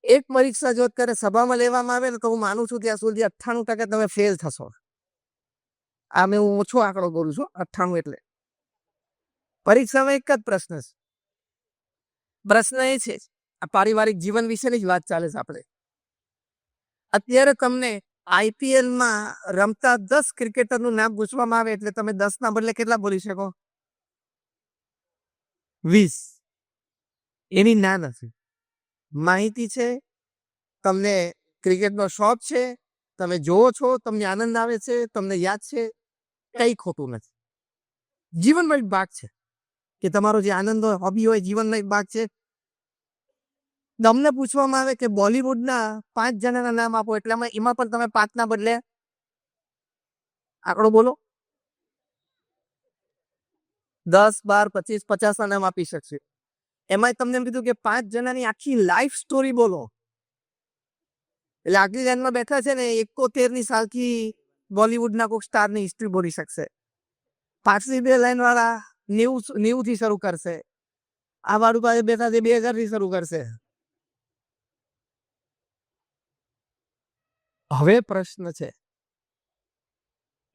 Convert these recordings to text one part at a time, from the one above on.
એક પરીક્ષા જો અત્યારે સભામાં લેવામાં આવે ને તો હું માનું છું ત્યાં સુધી 98% તમે ફેલ થશો. આ મેં હું ઓછો આંકડો કરું છું, 98 એટલે. પરીક્ષામાં એક જ પ્રશ્ન છે. પ્રશ્ન એ છે, આ પારિવારિક જીવન વિશેની જ વાત ચાલે છે આપણે. અત્યારે તમને આઈપીએલમાં રમતા 10 ક્રિકેટરનું નામ પૂછવામાં આવે એટલે તમે 10 ના બદલે કેટલા બોલી શકો? 20. એની ના નથી. માહિતી છે, તમને ક્રિકેટનો શોખ છે, તમે જોવો છો, તમને આનંદ આવે છે, તમને યાદ છે, કઈ ખોટું નથી. જીવનનો એક ભાગ છે કે તમારો જે આનંદ હોય, હોબી હોય, જીવનનો એક ભાગ છે. તમને પૂછવામાં આવે કે બોલિવૂડના 5 જણાના નામ આપો એટલે એમાં પણ તમે 5 ના બદલે આંકડો બોલો. 10, 12, 25, 50 ના નામ આપી શકશે. એમાં તમને એમ કીધું કે 5 જણાની આખી લાઈફ સ્ટોરી બોલો. એટલે આગલી લાઈનમાં બેઠા છે ને 71ની સાલથી બોલિવૂડના કોઈક સ્ટારની હિસ્ટ્રી બોલી શકશે. પાછલી 2 લાઈન વાળા 90 થી શરૂ કરશે. આ વાળું પાસે બેઠા છે 2000 થી શરૂ કરશે. હવે પ્રશ્ન છે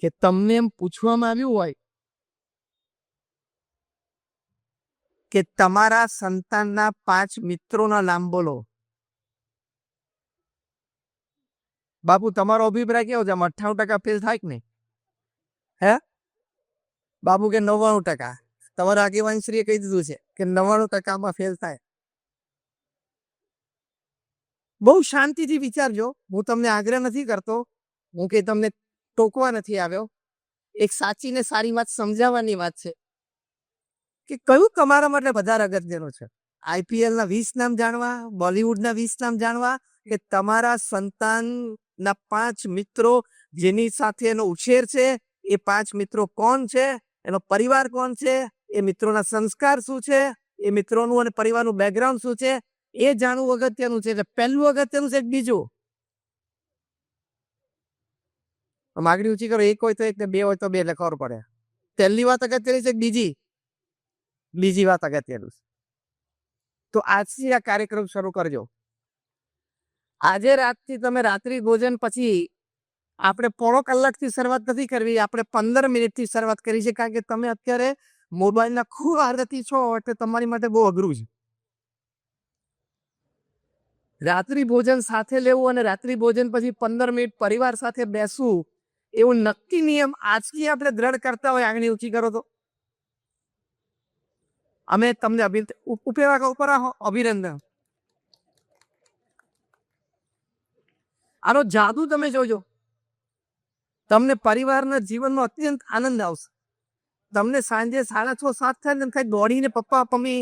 કે તમને એમ પૂછવામાં આવ્યું હોય કે તમારા સંતાનના 5 મિત્રોના નામ બોલો. બાપુ તમારો અભિપ્રાય કેવો છે? 98% ફેલ થાય કે નહીં? હે બાપુ કે 99%. તમારા આગેવાનશ્રીએ કહી દીધું છે કે 99%માં ફેલ થાય. બહુ શાંતિથી વિચારજો. હું તમને આગ્રહ નથી કરતો, હું કે તમને ટોકવા નથી આવ્યો. એક સાચી ને સારી વાત સમજાવવાની વાત છે કે કયું તમારા માટે વધારે અગત્યનું છે, આઈપીએલના 20 નામ જાણવા, બોલિવૂડના 20 નામ જાણવા, કે તમારા સંતાનના 5 મિત્રો જેની સાથે એનો ઉછેર છે, એ 5 મિત્રો કોણ છે, એનો પરિવાર કોણ છે, એ મિત્રોના સંસ્કાર શું છે, એ મિત્રોનું અને પરિવારનું બેકગ્રાઉન્ડ શું છે, એ જાણવું અગત્યનું છે. એટલે પહેલું અગત્યનું છે. બીજું, માગણી ઊંચી કરો. 1 હોય તો 1 ને 2 હોય તો 2 એટલે ખબર પડે. પહેલી વાત અગત્યની છે. બીજી વાત અગત્યની છે. તો આજથી આ કાર્યક્રમ શરૂ કરજો. આજે રાતથી તમે રાત્રિ ભોજન પછી આપણે 1/4 કલાકથી શરૂઆત નથી કરવી, આપણે 15 મિનિટથી શરૂઆત કરી છે. કારણ કે તમે અત્યારે મોબાઈલના ખૂબ આદતી છો એટલે તમારી માટે બહુ અઘરું છે. રાત્રિ ભોજન સાથે લેવું અને રાત્રિ ભોજન પછી 15 મિનિટ પરિવાર સાથે બેસવું, એવું નક્કી નિયમ આજથી આપણે દ્રઢ કરતા હોય. આંગળી ઊંચી કરો તો અમે તમને અભિનંદન. આનો જાદુ તમે જોજો. તમને પરિવારના જીવનમાં અત્યંત આનંદ આવશે. તમને સાંજે 6:30-7 થાય ને કઈ દોડીને પપ્પા મમ્મી,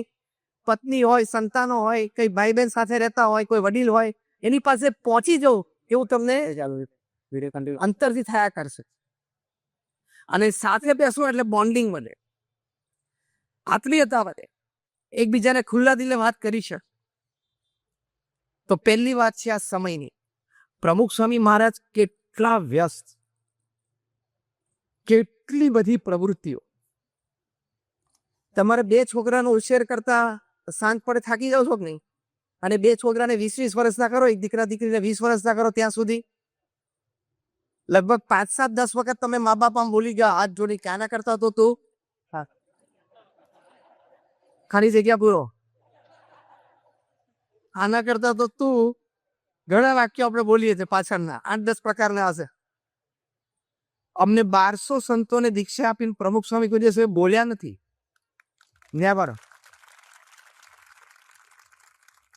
પત્ની હોય, સંતાનો હોય, કઈ ભાઈ બહેન સાથે રહેતા હોય, કોઈ વડીલ હોય, એની પાસે પહોંચી જવું એવું તમને અંતરથી થયા કરશે. અને સાથે બેસો એટલે બોન્ડિંગ વધે, આત્મીયતા વધે, એકબીજાને ખુલ્લા દિલે વાત કરી છે. તો પહેલી વાત છે આ સમયની. પ્રમુખ સ્વામી મહારાજ કેટલા વ્યસ્ત, કેટલી બધી પ્રવૃત્તિઓ. તમારે 2 છોકરાનો ઉછેર કરતા સાંજ પડે થાકી જાવ છો કે નહીં? અને 2 છોકરાને 20-20 વર્ષના કરો, એક દીકરા દીકરીને 20 વર્ષના કરો, ત્યાં સુધી લગભગ 5-7-10 વખત તમે મા બાપ આમ બોલી ગયા હાથ જોડી કે આના કરતા તો તું ખાલી જગ્યા પૂરો, આના કરતા તો તું, ઘણા વાક્યો આપણે બોલીએ છીએ પાછળના 8-10 પ્રકારના હશે. અમને 1200 સંતોને દીક્ષા આપીને પ્રમુખ સ્વામી કોઈ દિવસ બોલ્યા નથી. ન્યાવાળો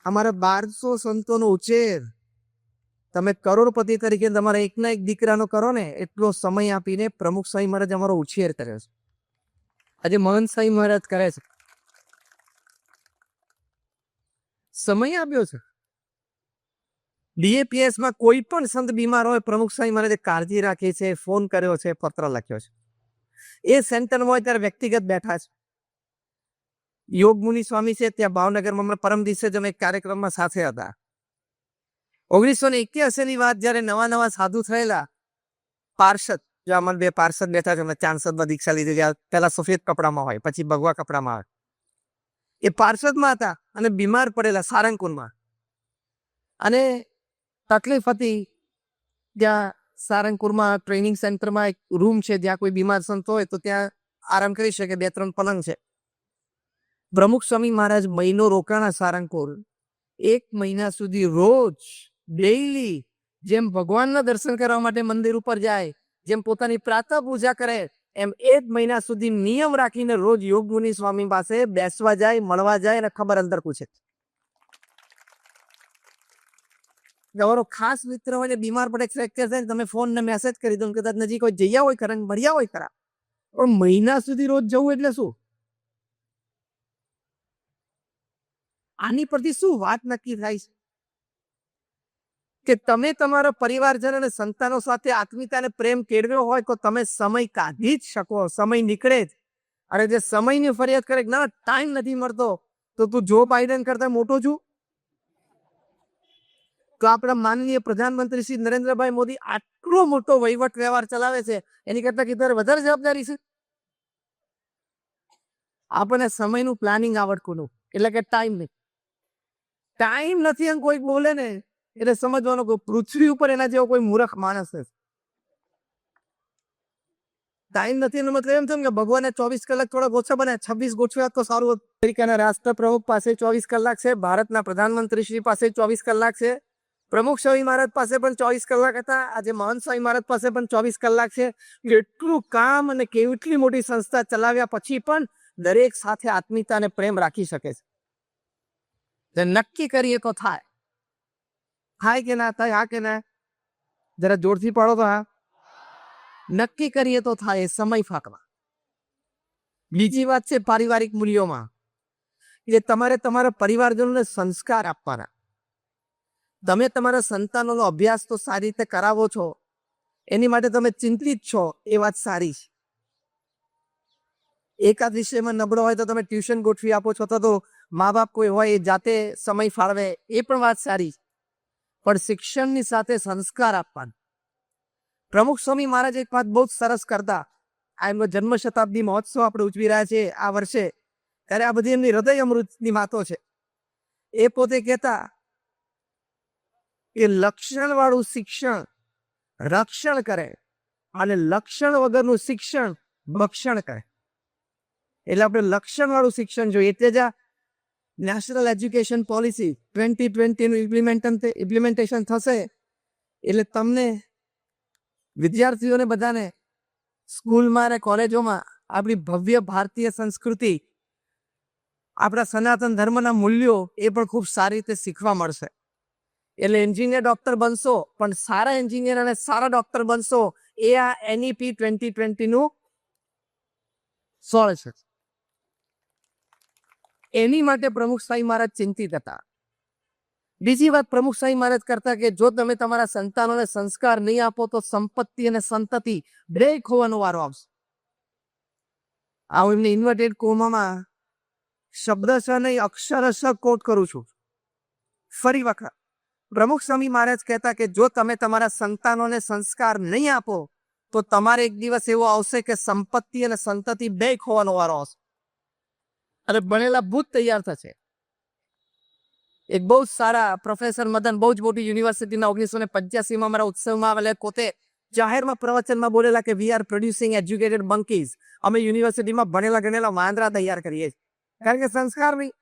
અમારા 1200 સંતોનો ઉછેર તમે કરોડપતિ તરીકે તમારા એકના એક દીકરાનો કરો ને, એટલો સમય આપીને પ્રમુખ સ્વામી મહારાજ અમારો ઉછેર કર્યો છે. આજે મહંત સ્વામી મહારાજ કરે છે, સમય આપ્યો છે. બીએપીએસમાં કોઈ પણ સંત બીમાર હોય, પ્રમુખ સ્વામી મહારાજે કાળજી રાખી છે, ફોન કર્યો છે, પત્ર લખ્યો છે. એ સેન્ટરમાં હોય ત્યારે વ્યક્તિગત બેઠા છે. યોગમુનિ સ્વામી છે ત્યાં ભાવનગરમાં, પરમ દિવસે જ અમે એક કાર્યક્રમમાં સાથે હતા. 1981 ની વાત, જયારે નવા સાધુ થયેલા પાર્ષદ, જો આમાં 2 પાર્ષદ બેઠા છે, ચાંસદમાં દીક્ષા લીધી. પેલા સફેદ કપડામાં હોય, પછી ભગવા કપડામાં આવે. એ પાર્ષદમાં હતા અને બીમાર પડેલા સારંગપુરમાં. અને તકલીફ હતી ત્યાં સારંગપુરમાં ટ્રેનિંગ સેન્ટરમાં એક રૂમ છે, જ્યાં કોઈ બીમાર સંત હોય તો ત્યાં આરામ કરી શકે, 2-3 પલંગ છે. પ્રમુખ સ્વામી મહારાજ મહિનો રોકાણા સારંગપુર. 1 મહિના સુધી રોજ ડેઈલી જેમ ભગવાનના દર્શન કરવા માટે મંદિર ઉપર જાય, જેમ પોતાની પ્રાતઃ પૂજા કરે, એમ 1 મહિના સુધી નિયમ રાખીને રોજ યોગમુનિ સ્વામી પાસે બેસવા જાય, મળવા જાય અને ખબર અંદર પૂછે. તમારો ખાસ મિત્ર હોય ને બીમાર પડે, ફ્રેક્ચર થાય, તમે ફોન ને મેસેજ કરી દો, કદાચ નજીક કોઈ જગ્યા હોય ખરા, મળ્યા હોય ખરા, પણ મહિના સુધી રોજ જવું એટલે શું? આની પરથી શું વાત નક્કી થાય છે કે તમે તમારા પરિવારજન અને સંતાનો સાથે આત્મીયતા અને પ્રેમ કેળવ્યો હોય તો તમે સમય કાઢી જ શકો, સમય નીકળે જ. અને જે સમયની ફરિયાદ કરે ના ટાઈમ નથી મળતો, તો તું જો બાઇડન કરતા મોટો છું? તો આપણા માનનીય પ્રધાનમંત્રી શ્રી નરેન્દ્રભાઈ મોદી આટલો મોટો વહીવટ વ્યવહાર ચલાવે છે, એની કરતા કીધું વધારે જવાબદારી છે. આપણને સમયનું પ્લાનિંગ આવડતું નથી, એટલે કે ટાઈમ નહીં. ટાઈમ નથી એમ કોઈ બોલે ને એટલે સમજવાનું કે પૃથ્વી ઉપર એના જેવો કોઈ મૂર્ખ માણસ નથી. ટાઈમ નથી એનો મતલબ એમ થયું કે ભગવાને 24 કલાક થોડા ઓછા બને, 26 ગોઠવ્યા તો સારું. અમેરિકાના રાષ્ટ્રપ્રમુખ પાસે 24 કલાક છે, ભારતના પ્રધાનમંત્રી શ્રી પાસે 24 કલાક છે, પ્રમુખ સ્વામી મહારાજ પાસે પણ 24 કલાક હતા, આજે મહંત સ્વામી મહારાજ પાસે પણ 24 કલાક છે. એટલું કામ અને કેટલી મોટી સંસ્થા ચલાવ્યા પછી પણ દરેક સાથે આત્મીયતા અને પ્રેમ રાખી શકે છે. નક્કી કરીએ તો થાય. થાય કે ના થાય? હા કે ના? જરા જોરથી પાડો તો હા. નક્કી કરીએ તો થાય, સમય ફાકવા. બીજી વાત છે પારિવારિક મૂલ્યોમાં, કે તમારે તમારા પરિવારજનોને સંસ્કાર આપવાના. તમે તમારા સંતાનોનો અભ્યાસ તો સારી રીતે કરાવો છો, એની માટે તમે ચિંતિત છો, એ વાત સારી છે. એકાદ વિષયમાં નબળો હોય તો તમે ટ્યુશન ગોઠવી આપો છો, તો મા બાપ કોઈ હોય એ જાતે સમય ફાળવે, એ પણ વાત સારી. પણ શિક્ષણની સાથે સંસ્કાર આપવાના. પ્રમુખ સ્વામી મહારાજ એક વાત બહુ સરસ કરતા. આ એમનો જન્મ શતાબ્દી મહોત્સવ આપણે ઉજવી રહ્યા છીએ આ વર્ષે, ત્યારે આ બધી એમની હૃદય અમૃતની વાતો છે. એ પોતે કહેતા કે લક્ષણ વાળું શિક્ષણ રક્ષણ કરે અને લક્ષણ વગરનું શિક્ષણ ભક્ષણ કરે. એટલે આપણે લક્ષણ વાળું શિક્ષણ જોઈએ. એટલે જ આ નેશનલ એજ્યુકેશન પોલિસી 2020 નું ઇમ્પ્લિમેન્ટેશન થશે, એટલે તમને વિદ્યાર્થીઓને બધાને સ્કૂલમાં અને કોલેજોમાં આપણી ભવ્ય ભારતીય સંસ્કૃતિ, આપણા સનાતન ધર્મના મૂલ્યો એ પણ ખૂબ સારી રીતે શીખવા મળશે. એટલે એન્જિનિયર ડોક્ટર બનશો, પણ સારા એન્જિનિયર અને સારા ડોક્ટર બનશો, એ આ NEP 2020 નું સોળ છે. એની માટે પ્રમુખ સ્વામી મહારાજ ચિંતિત હતા. બીજી વાત પ્રમુખ સ્વામી મહારાજ કરતા કે જો તમે તમારા સંતાનોને સંસ્કાર નહીં આપો તો સંપત્તિ અને સંતતિ બે ખોવાનો વારો આવશે. આ હું એમને ઇન્વર્ટેડ કોમામાં શબ્દશ નહીં અક્ષરશ કોટ કરું છું. ફરી વખત પ્રમુખ સ્વામી મહારાજ કહેતા કે જો તમે તમારા સંતાનોને સંસ્કાર નહીં આપો તો તમારે એક દિવસ એવો આવશે કે સંપત્તિ અને સંતતિ બે ખોવાનો વારો આવશે અને બનેલા ભૂત તૈયાર થશે. એક બહુ સારા પ્રોફેસર મદન, બહુ જ મોટી યુનિવર્સિટીના 1985માં મારા ઉત્સવમાં આવેલા, પોતે જાહેરમાં પ્રવચનમાં બોલેલા કે we are producing educated monkeys. અમે યુનિવર્સિટીમાં ભણેલા ગણેલા વાંદરા તૈયાર કરીએ છીએ, કારણ કે સંસ્કાર નહીં.